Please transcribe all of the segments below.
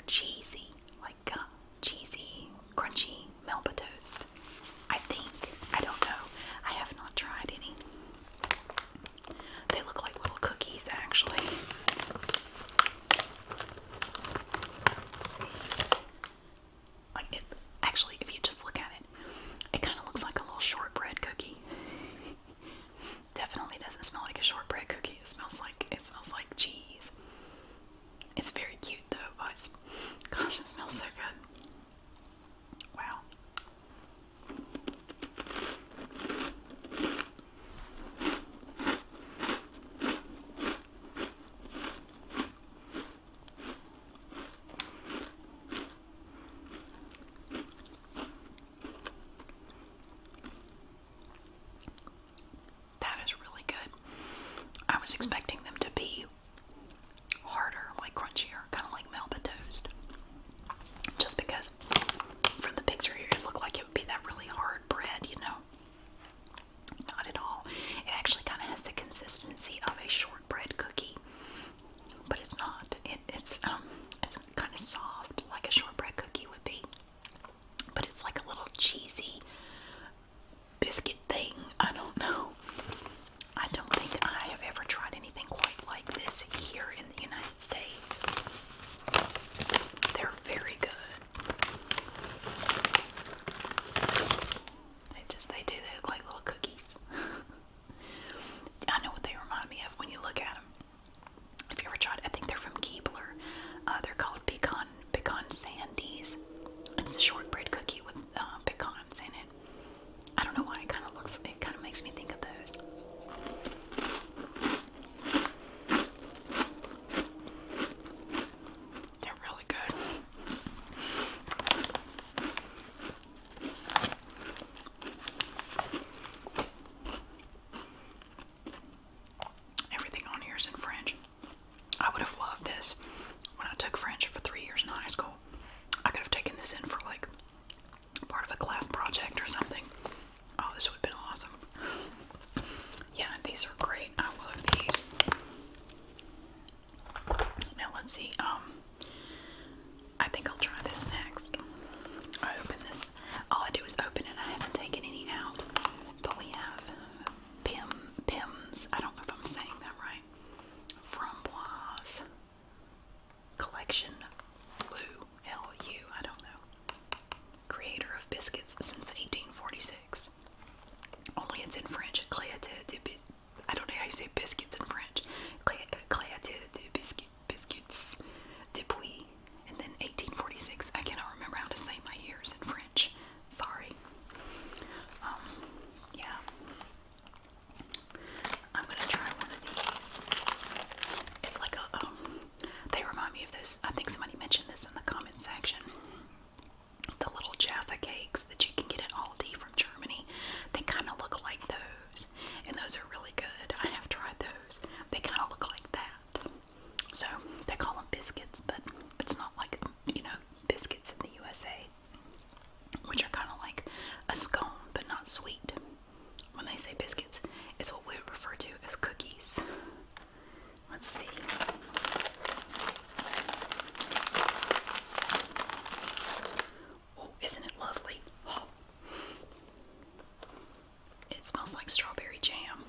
cheesy, like cheesy, crunchy melba toast. I think. I don't know. I have not tried any. They look like little cookies, actually. Let's see. Like it. Actually, if you just look at it, it kind of looks like a little shortbread cookie. Definitely doesn't smell like a shortbread cookie. It smells like cheese. It's very cute though. Oh, gosh, it smells so good. Wow. That is really good. I was expecting them to be harder, like crunchier, kind of like melba toast. Just because from the picture here, it looked like it would be that really hard bread, you know. Not at all. It actually kind of has the consistency of a shortbread cookie, but it's not. It's kind of soft, like a shortbread cookie would be, but it's like a little cheesy biscuit thing. I don't know. I don't think I have ever tried anything quite like this here in the United States. They're very good. They look like little cookies. I know what they remind me of when you look at them. If you ever tried, I think they're from Keebler. They're called pecan sandies. It's a shortbread cookie with pecans in it. I don't know why it kind of makes me think of those. They're really good. Everything on here is in French. I would have loved this when I took French for 3 years in high school. I could have taken this in for like part of a class project or something. Oh, this would have been awesome. Yeah, these are great. I love these. Now let's see. I think I'll try this next. I open this. All I do is open it. I haven't taken any out. But we have Pims. I don't know if I'm saying that right. Framboise Collection Lou. L-U. I don't know. Creator of biscuits since 1846. Only it's in French. I don't know how you say biscuits in French. Créateur de biscuits depuis. And then 1846. I cannot remember how to say my years in French. Sorry. Yeah. I'm gonna try one of these. It's like they remind me of those. I think somebody mentioned this in the comment section. The little Jaffa cakes that you can get at Aldi from Germany. They kind of look like those. And those are really good. I have tried those. They kind of look like that. So they call them biscuits, but it's not like, biscuits in the USA, which are kind of like a scone, but not sweet. When they say biscuits, it's what we would refer to as cookies. Let's see. Oh, isn't it lovely? Oh. It smells like strawberry jam.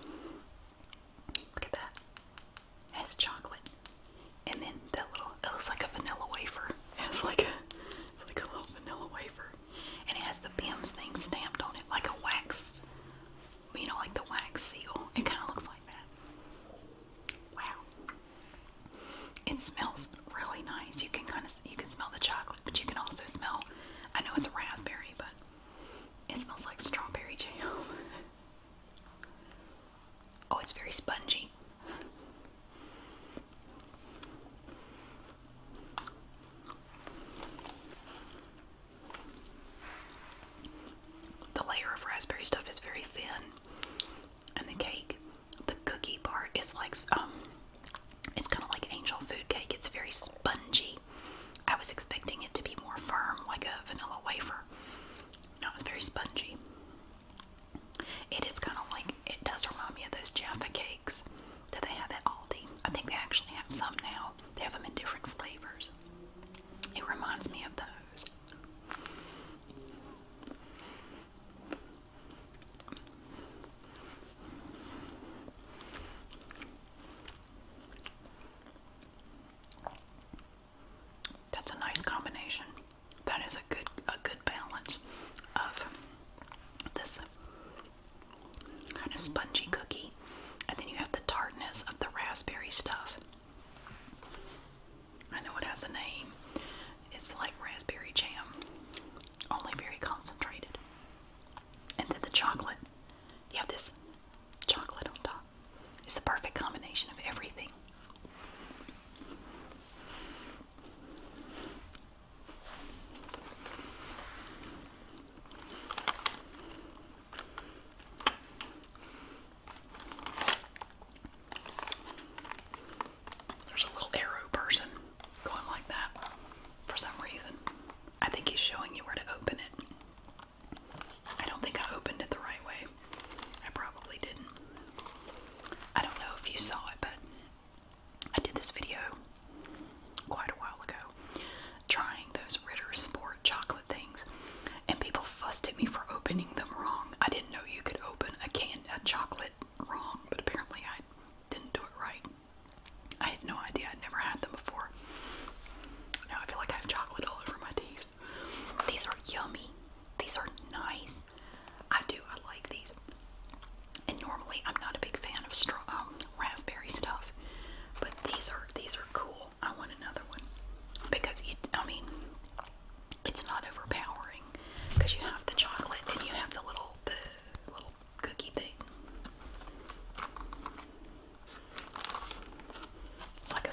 Look at that. It has chocolate. And then it looks like a vanilla wafer. It's like a little vanilla wafer. And it has the Pims thing stamped on it, like a wax, like the wax seal. It kind of looks like that. Wow. It smells really nice. You can smell the chocolate, but you can also smell, I know it's a raspberry, but it smells like strawberry jam. Oh, it's very spongy. The layer of raspberry stuff is very thin, and the cookie part is like it's kind of like angel food cake. It's very spongy. I was expecting it to be more firm, like a vanilla wafer. No, it's very spongy. It is kind of like, it does remind me of those Jaffa cakes that they have at Aldi. I think they actually have some now. They have them in different flavors. It reminds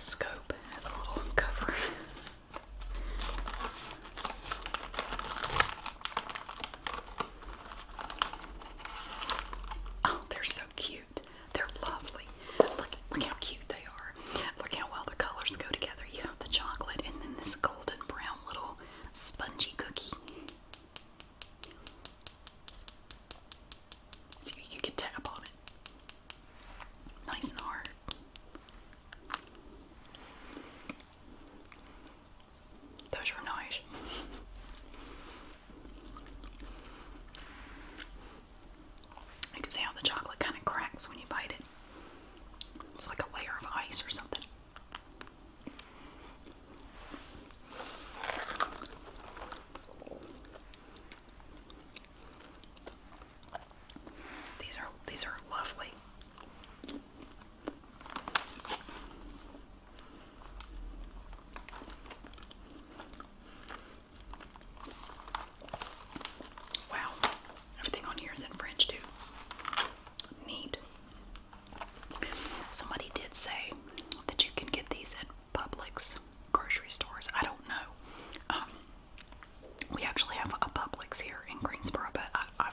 scope has a little cover. Oh, they're so cute. They're lovely. Look how cute they are. Look how well the colors go together. You have the chocolate and then this golden brown little spongy cookie. So you can tap on it. Nice and hard. Those are nice. You can see how the chocolate kind of cracks when you bite it. It's like a layer of ice or something. These are lovely. Wow, everything on here is in French too. Neat. Somebody did say that you can get these at Publix grocery stores. I don't know. We actually have a Publix here in Greensboro, but I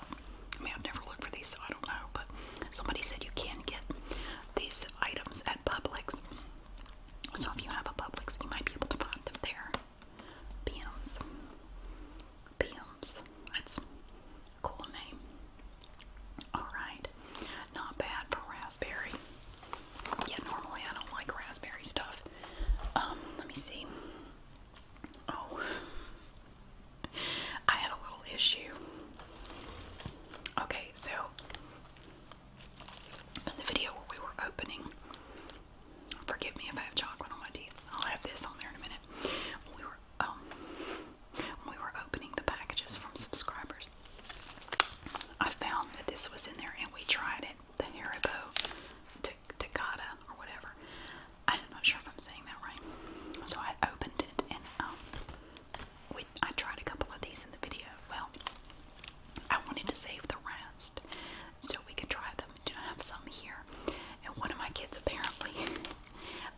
mean, I've never looked for these, so I don't know. But somebody said you can get these items at Publix. So if you have a Publix, you might be able to find them there. Pims. That's a cool name. Alright. Not bad for raspberry. Yeah, normally I don't like raspberry stuff. Let me see. Oh. I had a little issue. Okay, so in the video where we were opening, forgive me if I have chocolate on my teeth. I'll have this on there in a minute. When we were opening the packages from subscribers, I found that this was in there and we tried it. The Haribo Takata or whatever. I'm not sure if I'm saying that right. So I opened it and I tried a couple of these in the video. Well, I wanted to save the rest so we could try them. I have some here. And one of my kids apparently,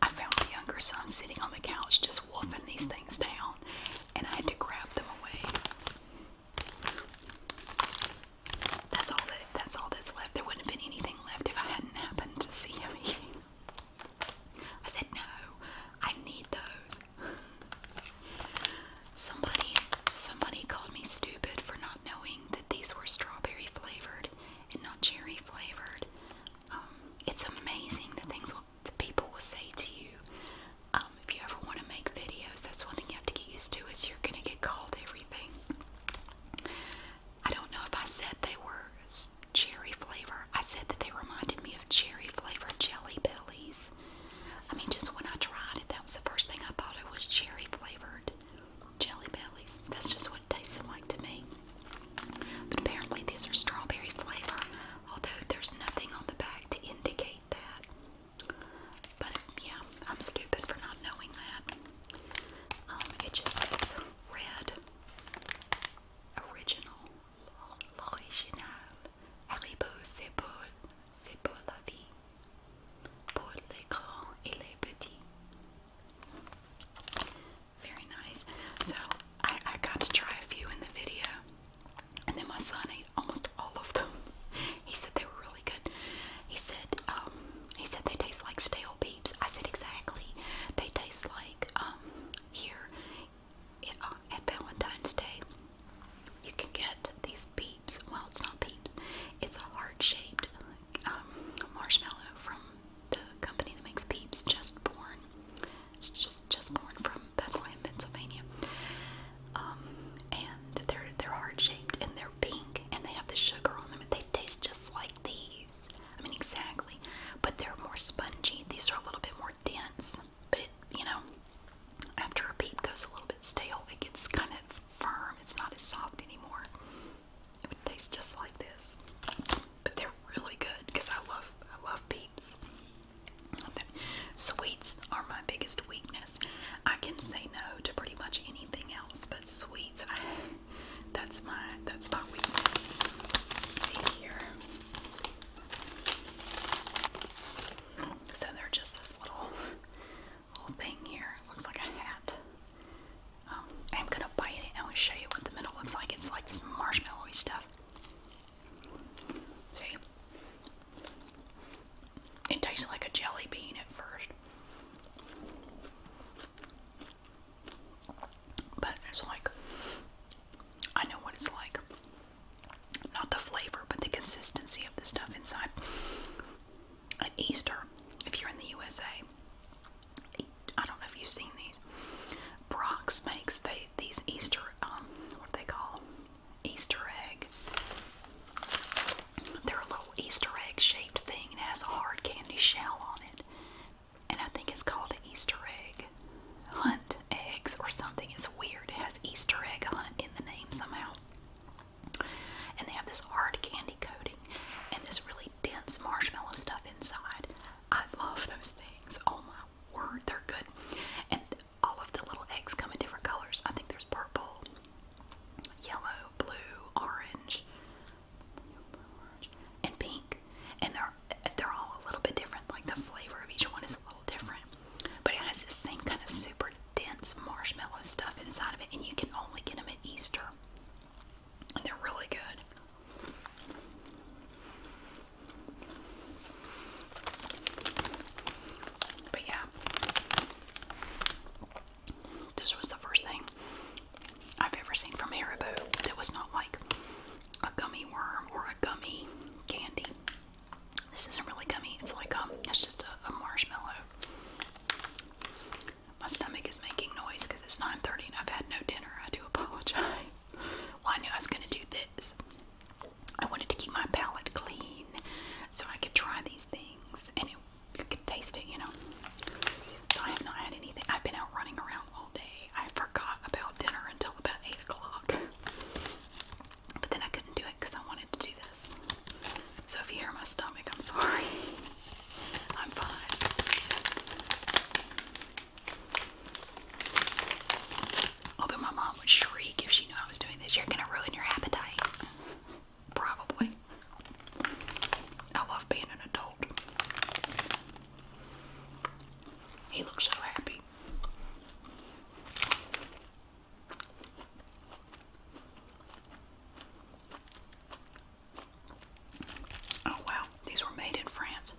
I found my younger son sitting on the couch just wolfing these things down. And I had to grab them away. That's all that's left. There wouldn't have been anything left if I hadn't happened to see him eating. I said, no, I need those. Somebody called me stupid for not knowing that these were strawberry flavored and not cherry flavored. It's amazing the things that people will say to you. If you ever want to make videos, that's one thing you have to get used to, is you're going to get called everything. I don't know if I said they were cherry flavor. I said that they reminded me of cherry flavored Jelly Bellies. I mean, just when I tried it, that was the first thing I thought it was, cherry flavored Jelly Bellies. That's just what it tasted like to me. But apparently these are strawberry flavor, although there's nothing on the back to indicate that. But yeah, I'm stupid for not knowing that. It just says red, original, l'original, Haribo, c'est pour la vie, pour les grands et les petits. Very nice. So I got to try a few in the video, and then my son ate almost all of them. He said they were really good. He said they taste like stale Peeps. I said exactly. They taste like here at Valentine's Day. You can get these Peeps. Well, it's not Peeps. It's a heart-shaped marshmallow from the company that makes Peeps, Just Born. It's just born from Bethlehem, Pennsylvania. And they're heart-shaped and they're pink and they have the sugar on them and they taste just like these. I mean, exactly. But they're more spongy. These are a little bit more dense. But after a Peep goes a little bit stale, it gets kind of firm. It's not as soft anymore. It would taste just like this. But they're really good because I love Peeps. Sweets are my biggest weakness. I can say no to pretty much anything else, but sweets, that's my weakness. Let's see here. So they're just this little taste it, you know. So I have not had anything. I've been out running around all day. I forgot about dinner until about 8 o'clock. But then I couldn't do it because I wanted to do this. So if you hear my stomach, I'm sorry. I'm fine. Although my mom would shriek if she knew I was doing this. You're gonna ruin your appetite. Probably. I love being an adult. He looks so happy. Oh wow, these were made in France.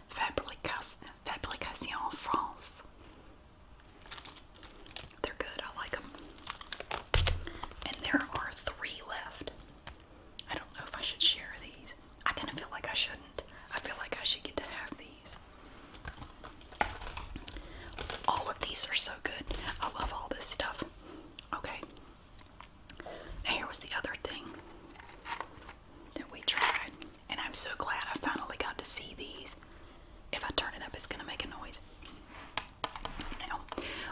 Fabrication France. They're good, I like them. And there are 3 left. I don't know if I should share these. I kind of feel like I shouldn't. I feel like I should get to have these. All of these are so good. I love all this stuff. Okay. Now here was the other thing that we tried. And I'm so glad I finally got to see these. If I turn it up, it's going to make a noise. Now,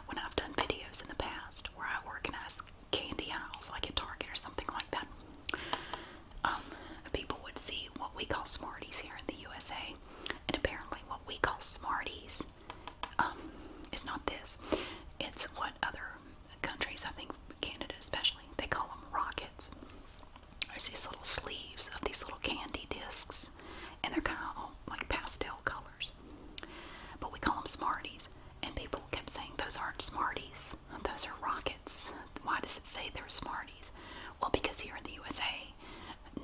when I've done videos in the past where I organize candy aisles, like at Target or something like that, people would see what we call Smarties here in the USA. And apparently what we call Smarties is not this. It's what other countries, I think Canada especially, they call them rockets. There's these little sleeves of these little candy discs, and they're kind of all like pastel colors. But we call them Smarties, and people kept saying, those aren't Smarties, those are rockets. Why does it say they're Smarties? Well, because here in the USA,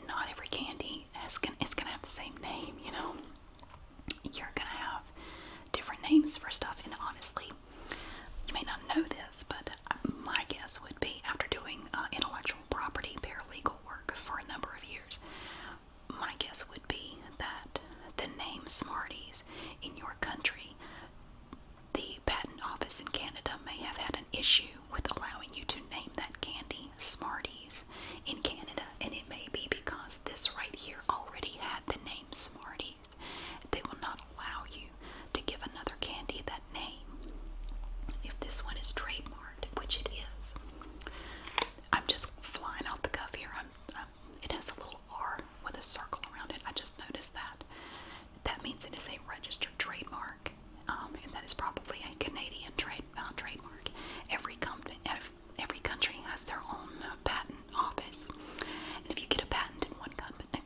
not every candy is going to have the same name, you know. You're going to have different names for stuff, and honestly, you may not know this, but my guess would be, after doing intellectual property paralegal work for a number of years, my guess would be that the name Smarties in your country, the patent office in Canada may have had an issue with allowing you to name that candy Smarties in Canada, and it may be because this right here already had the name Smarties. They will not allow you to give another candy that name if this one is trademarked, which it is. I'm just flying off the cuff here. It has a little R with a circle around it. I just noticed that. That means it is a registered trademark, and that is probably a Canadian trademark. Every country has their own patent office, and if you get a patent in one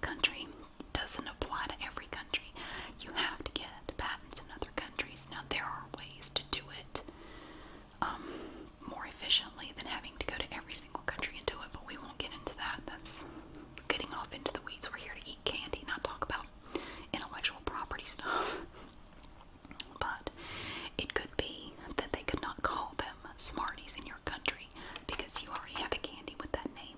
country, it doesn't apply to every country. You have to get patents in other countries. Now, there are ways to do it more efficiently than having to go to every single country and do it, but we won't get into that. That's getting off into the weeds. We're here to eat candy, not talk about intellectual property stuff. But it could be that they could not call them Smarties in your country because you already have a candy with that name.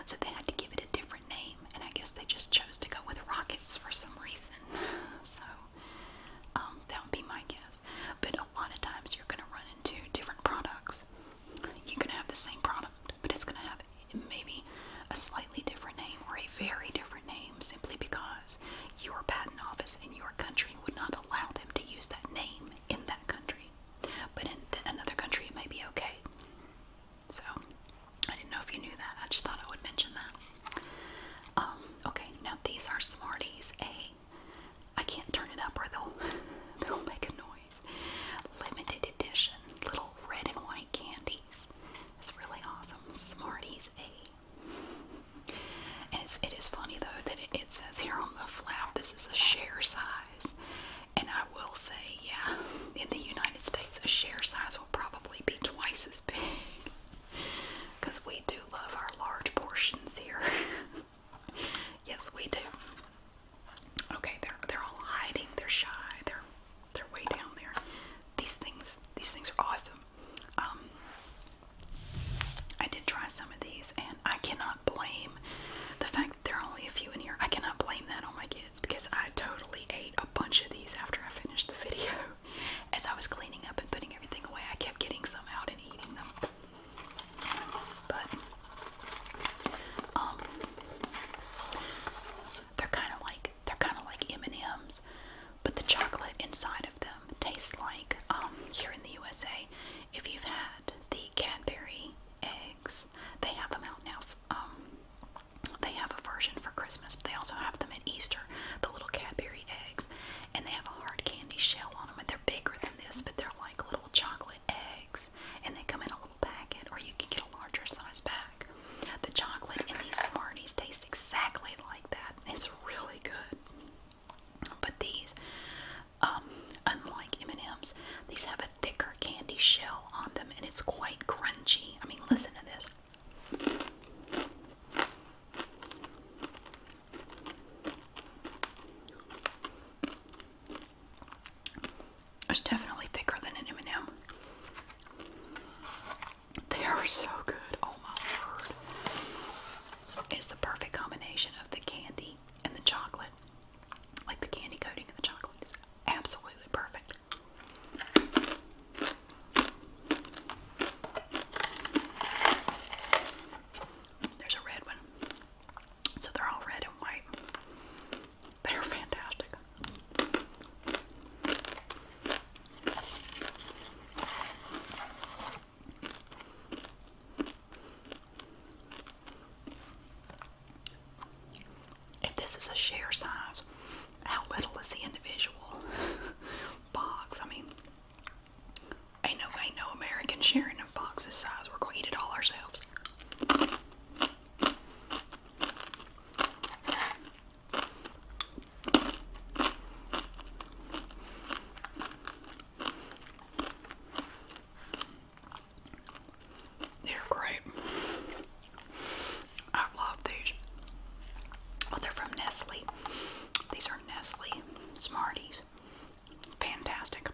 So they had to give it a different name, and I guess they just chose to go with rockets for some reason. So that would be my guess. But a lot of times you're going to run into different products. You're going to have the same product, but it's going to have maybe a slightly different name or a very different name, simply because your patent office in your country would not allow them to use that name in that country. But in another country it may be okay. So I didn't know if you knew that. I just thought I would mention that. Okay, now these are Smarties A. I can't turn it up or they'll make a noise. Limited edition little red and white candies. It's really awesome. Smarties A. And it is funny though that it says here on the flap this is a share size. it's quite crunchy. I mean, listen to this. It's definitely thicker than an M&M. They are so good. Oh my word. It's the perfect combination of the candy and the chocolate. Like the candy coating and the chocolate is absolutely perfect. There's a red one. So they're all red and white. They're fantastic. If this is a share size, how little is the individual box? I mean, ain't no American sharing a box this size. We're going to eat it all ourselves. They're great. I love these. Oh, they're from Nestle. These are Nestle Smarties. Fantastic.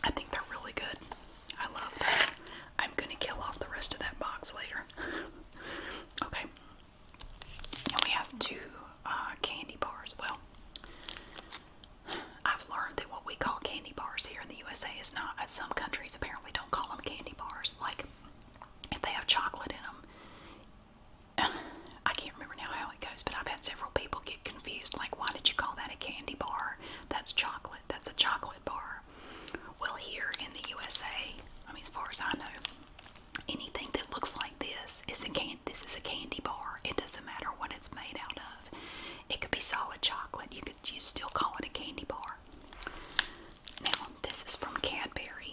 I think they're really good. I love these. I'm going to kill off the rest of that box later. Okay. And we have two candy bars. Well, I've learned that what we call candy bars here in the USA is not, some countries apparently don't call them candy bars. Like, if they have chocolate in them, I can't remember now how it goes, but I've had several people get confused. Like, why did you call that a candy bar? That's chocolate. That's a chocolate bar. Well, here in the USA, I mean, as far as I know, anything that looks like this is this is a candy bar. It doesn't matter what it's made out of. It could be solid chocolate. You still call it a candy bar. Now, this is from Cadbury,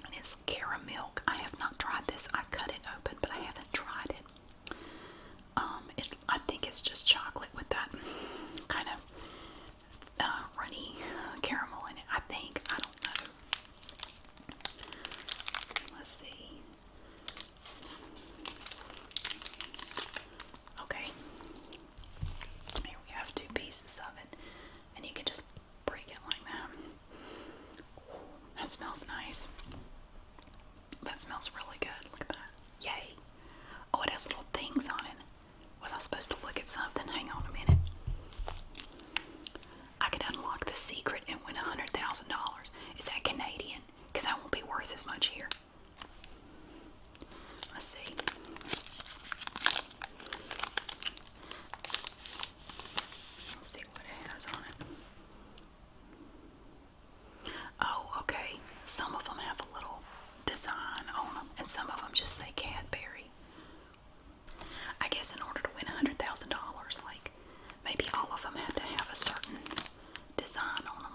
and it's Caramilk. I have not tried this. I cut it open, but I haven't tried it. I think it's just chocolate with that kind of runny caramel in it. I think. I don't know. Let's see. Okay. Here we have 2 pieces of it, and you can just break it like that. Ooh, that smells nice. That smells really good. Look at that. Yay. Oh, it has little things on it. Was I supposed to look at something? Hang on a minute. I could unlock the secret and win $100,000. Is that Canadian? Because that won't be worth as much here. Let's see. Let's see what it has on it. Oh, okay. Some of them have a little design on them, and some of them just say Cadbury. I guess in order to win $100,000, like, maybe all of them had to have a certain design on them.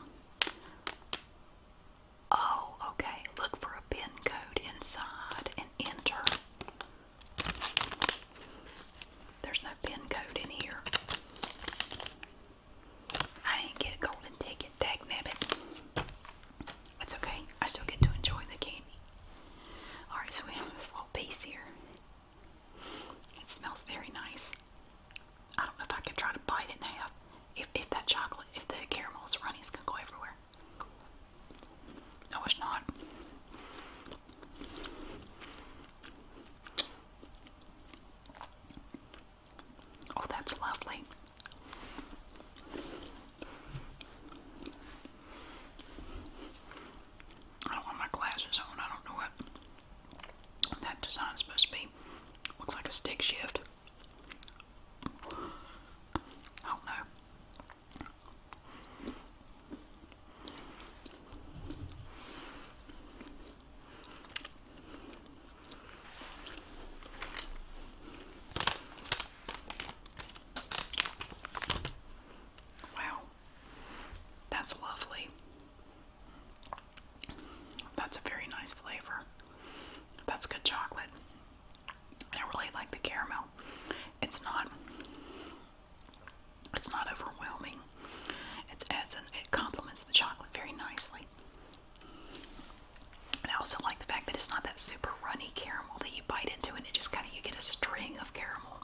that super runny caramel that you bite into, and it just kind of, you get a string of caramel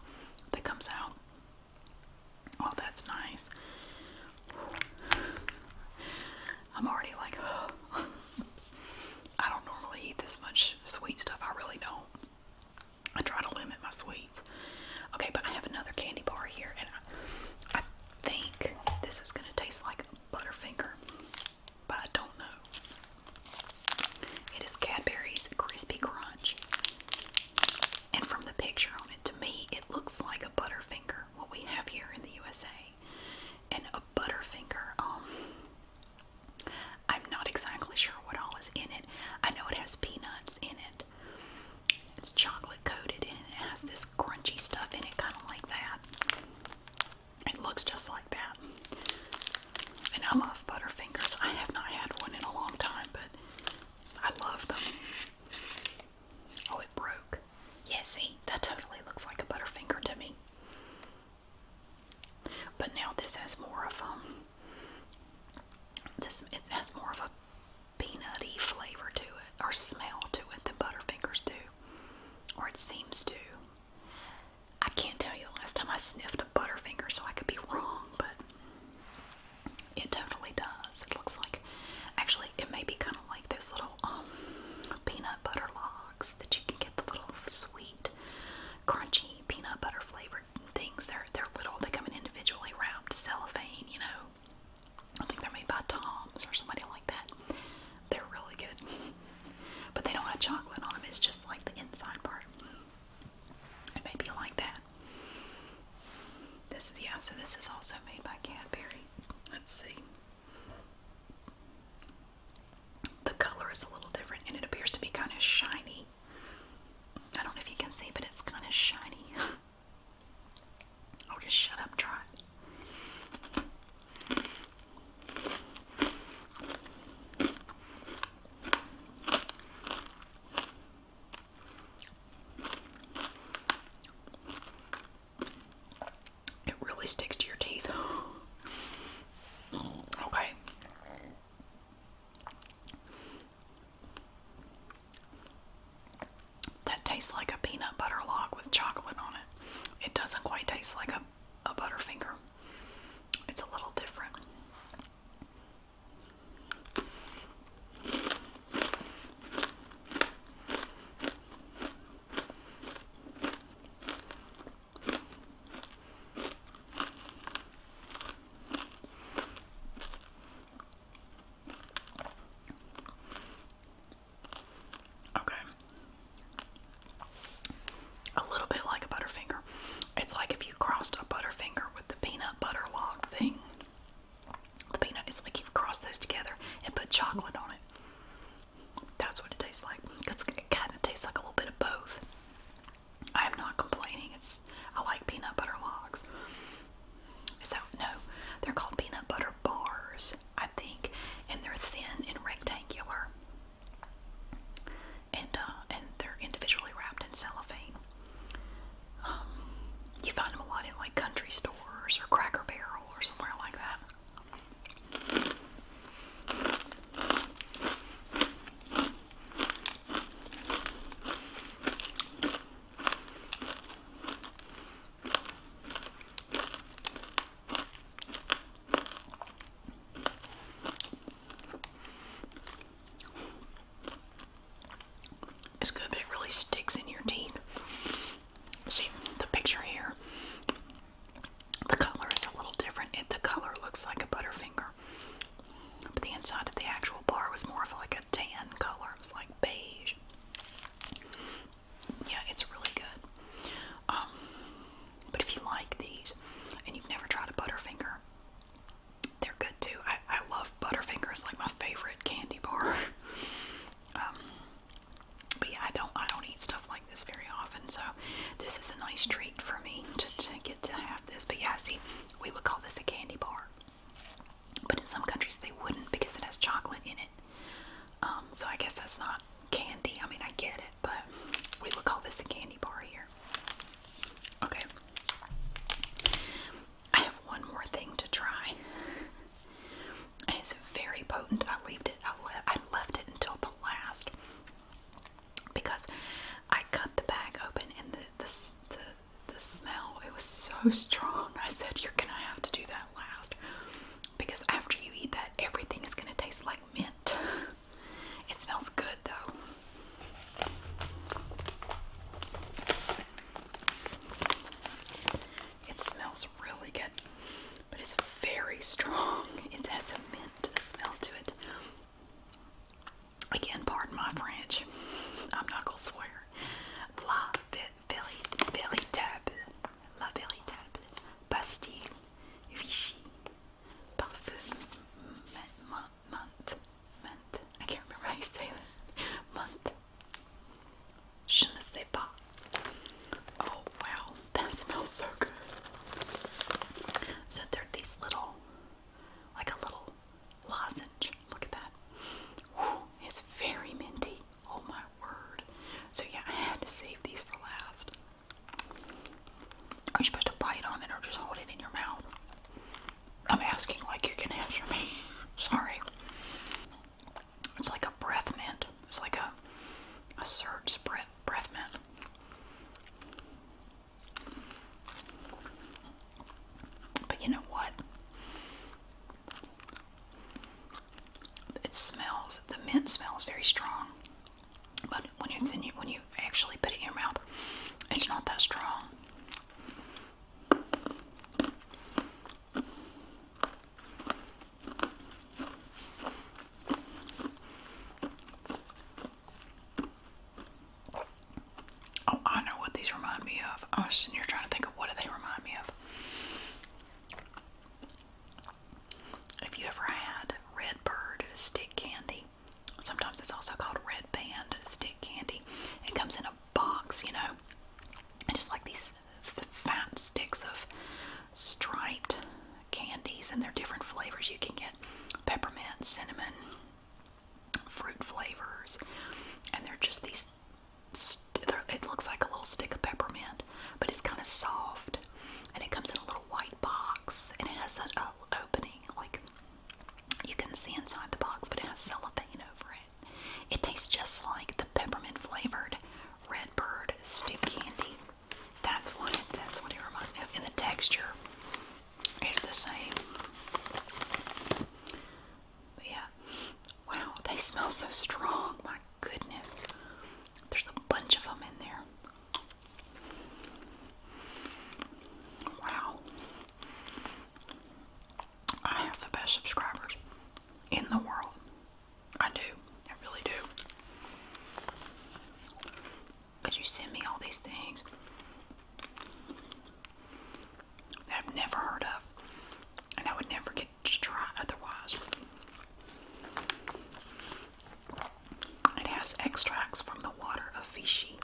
that comes out. Oh, that's nice. I'm already like, oh. I don't normally eat this much sweet stuff. I really don't. I try to limit my sweets. Okay, but I have another candy bar here, and I think this is going to taste like a Butterfinger, but I don't know. It is Cadbury's Crispy Crunch. And from the picture on it, to me, it looks like a Butterfinger, what we have here in the USA. And a Butterfinger, I'm not exactly sure what all is in it. I know it has peanuts in it. It's chocolate coated, and it has this crunchy stuff in it, kind of like that. It looks just like that. And I love Butterfingers. I have not had one in a long time, but I love them. Oh, it broke. Yeah, see, that totally looks like a Butterfinger to me. But now this has more of it has more of a peanutty flavor to it, or smell to it, than Butterfingers do, or it seems to. I can't tell you the last time I sniffed a Butterfinger, so I could be wrong, but it totally does. It looks like, actually, it may be kind of like those little peanut butter logs that you can get, the little sweet, crunchy peanut butter flavored things. They're little. They come in individually wrapped cellophane, you know. I think they're made by Tom's or somebody like that. They're really good. But they don't have chocolate on them. It's just like the inside part. It may be like that. This is, yeah, so this is also made by Cadbury. Let's see. The color is a little different, and it appears to be kind of shiny. I don't know if you can see, but it's kind of shiny. Oh, just shut up, try it. It really sticks to your teeth. Okay. That tastes like a peanut butter log with chocolate on it. It doesn't quite taste like a Butterfinger. It's a little different. Okay. A little bit like a Butterfinger. It's like if you crossed a Butterfinger with the peanut butter log thing. The peanut, it's like you've crossed those together and put chocolate on it. That's what it tastes like. It kind of tastes like a little bit of both. I am not complaining. I like peanut butter logs. No, they're called peanut butter bars, I think, and they're thin and rectangular, and they're individually wrapped in cellophane. You find them a lot in like country stores or Cracker Barrel or somewhere like that. It's good, but it really sticks in your teeth. See, the picture here, the color is a little different. The color looks like a Butterfinger, but the inside of the actual bar was more of like a tan color. It was like beige. Yeah, it's really good. But if you like these and you've never tried a Butterfinger, they're good too. I love Butterfinger. It's like my favorite candy bar. But yeah, I don't eat stuff like this very often, so this is a nice treat for me to get to have this. But yeah, see, we would call this a candy bar, but in some countries they wouldn't because it has chocolate in it. So I guess that's not candy. I mean, I get it, but we would call this a candy bar here. Okay, I have one more thing to try, and it's very potent. I left it until the last because it smells, the mint smells very strong. But when you actually put it in your mouth, it's not that strong. Oh, I know what these remind me of. I was sitting here trying to think of what do they remind me of. If you ever had Red Bird stick candy, sometimes it's also called Red Band stick candy. It comes in a box, and it's like these fat sticks of striped candies, and they're different flavors you can get: peppermint, cinnamon, fruit flavors, and they're just these. It looks like a little stick of peppermint, but it's kind of soft, and it comes in a little white box, and it has an opening, like you can see inside the box, but it has cellophane over it. It tastes just like the peppermint flavored Red Bird stick candy. That's what it reminds me of, and the texture is the same. But yeah, wow, they smell so strong. My goodness. There's a bunch of them in there. Wow. I have the best subscribers in the world. I do. I really do. Because you send me all these things that I've never heard of. And I would never get to try otherwise. It has extracts from the water of Vichy.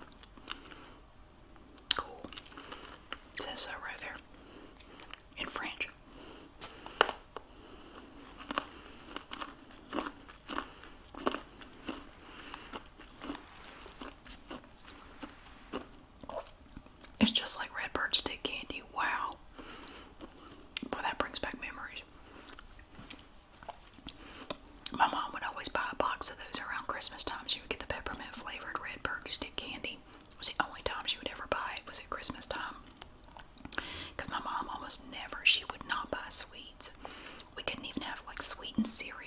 Cool. It says so right there. In French. It's just like Red Bird stick candy. Wow. Boy, that brings back memories. My mom would always buy a box of those around Christmas time. She would get the peppermint flavored Red Bird stick candy. It was the only time she would ever buy it, was at Christmas time. Because my mom almost never, she would not buy sweets. We couldn't even have like sweetened cereal